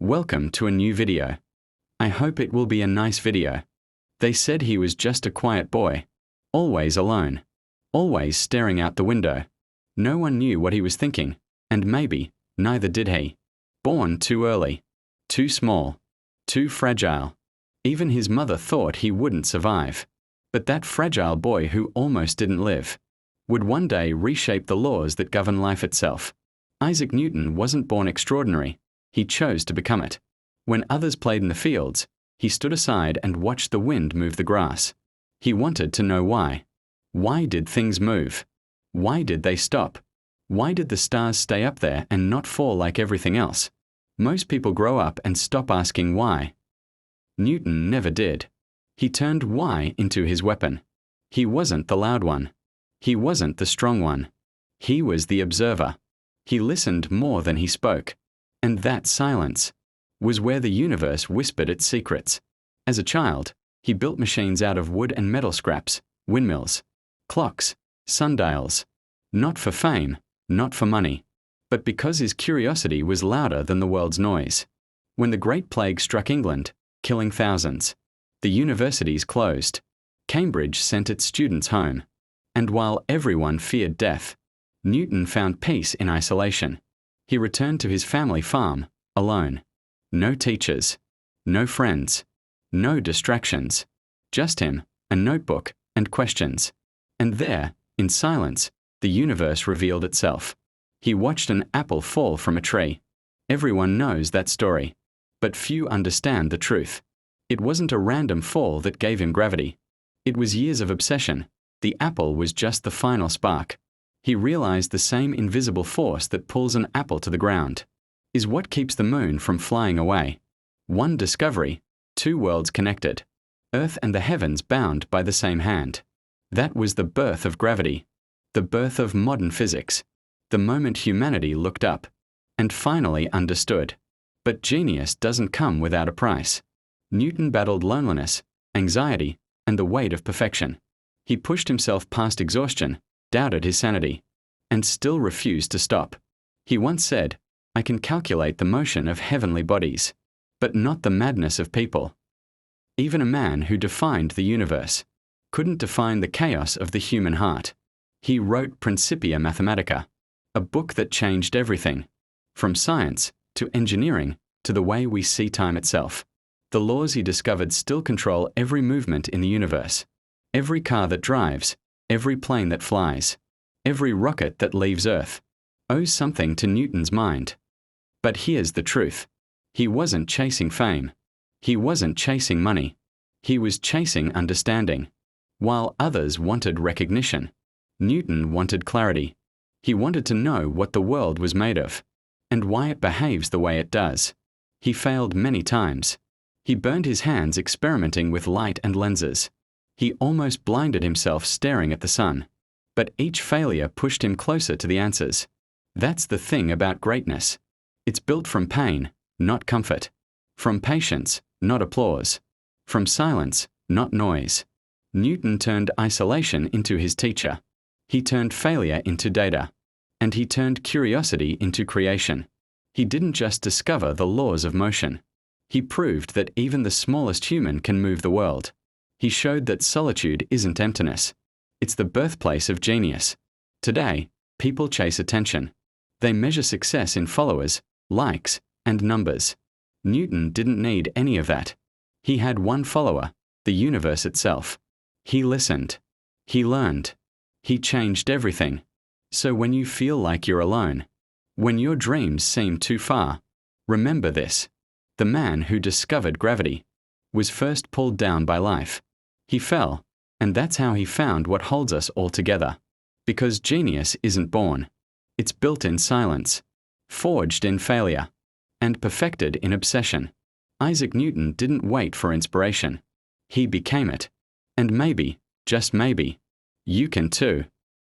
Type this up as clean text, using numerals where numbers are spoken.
Welcome to a new video. I hope it will be a nice video. They said he was just a quiet boy, always alone, always staring out the window. No one knew what he was thinking, and maybe neither did he. Born too early, too small, too fragile. Even his mother thought he wouldn't survive. But that fragile boy who almost didn't live would one day reshape the laws that govern life itself. Isaac Newton wasn't born extraordinary. He chose to become it. When others played in the fields, he stood aside and watched the wind move the grass. He wanted to know why. Why did things move? Why did they stop? Why did the stars stay up there and not fall like everything else? Most people grow up and stop asking why. Newton never did. He turned why into his weapon. He wasn't the loud one. He wasn't the strong one. He was the observer. He listened more than he spoke. And that silence was where the universe whispered its secrets. As a child, he built machines out of wood and metal scraps, windmills, clocks, sundials. Not for fame, not for money, but because his curiosity was louder than the world's noise. When the Great Plague struck England, killing thousands, the universities closed. Cambridge sent its students home. And while everyone feared death, Newton found peace in isolation. He returned to his family farm, alone. No teachers, no friends, no distractions. Just him, a notebook, and questions. And there, in silence, the universe revealed itself. He watched an apple fall from a tree. Everyone knows that story, but few understand the truth. It wasn't a random fall that gave him gravity. It was years of obsession. The apple was just the final spark. He realized the same invisible force that pulls an apple to the ground is what keeps the moon from flying away. One discovery, two worlds connected, Earth and the heavens bound by the same hand. That was the birth of gravity, the birth of modern physics, the moment humanity looked up and finally understood. But genius doesn't come without a price. Newton battled loneliness, anxiety, and the weight of perfection. He pushed himself past exhaustion, doubted his sanity, and still refused to stop. He once said, "I can calculate the motion of heavenly bodies, but not the madness of people." Even a man who defined the universe couldn't define the chaos of the human heart. He wrote Principia Mathematica, a book that changed everything, from science to engineering to the way we see time itself. The laws he discovered still control every movement in the universe. Every car that drives, every plane that flies, every rocket that leaves Earth, owes something to Newton's mind. But here's the truth. He wasn't chasing fame. He wasn't chasing money. He was chasing understanding. While others wanted recognition, Newton wanted clarity. He wanted to know what the world was made of, and why it behaves the way it does. He failed many times. He burned his hands experimenting with light and lenses. He almost blinded himself staring at the sun. But each failure pushed him closer to the answers. That's the thing about greatness. It's built from pain, not comfort. From patience, not applause. From silence, not noise. Newton turned isolation into his teacher. He turned failure into data. And he turned curiosity into creation. He didn't just discover the laws of motion. He proved that even the smallest human can move the world. He showed that solitude isn't emptiness. It's the birthplace of genius. Today, people chase attention. They measure success in followers, likes, and numbers. Newton didn't need any of that. He had one follower, the universe itself. He listened. He learned. He changed everything. So when you feel like you're alone, when your dreams seem too far, remember this. The man who discovered gravity was first pulled down by life. He fell, and that's how he found what holds us all together. Because genius isn't born. It's built in silence, forged in failure, and perfected in obsession. Isaac Newton didn't wait for inspiration. He became it. And maybe, just maybe, you can too.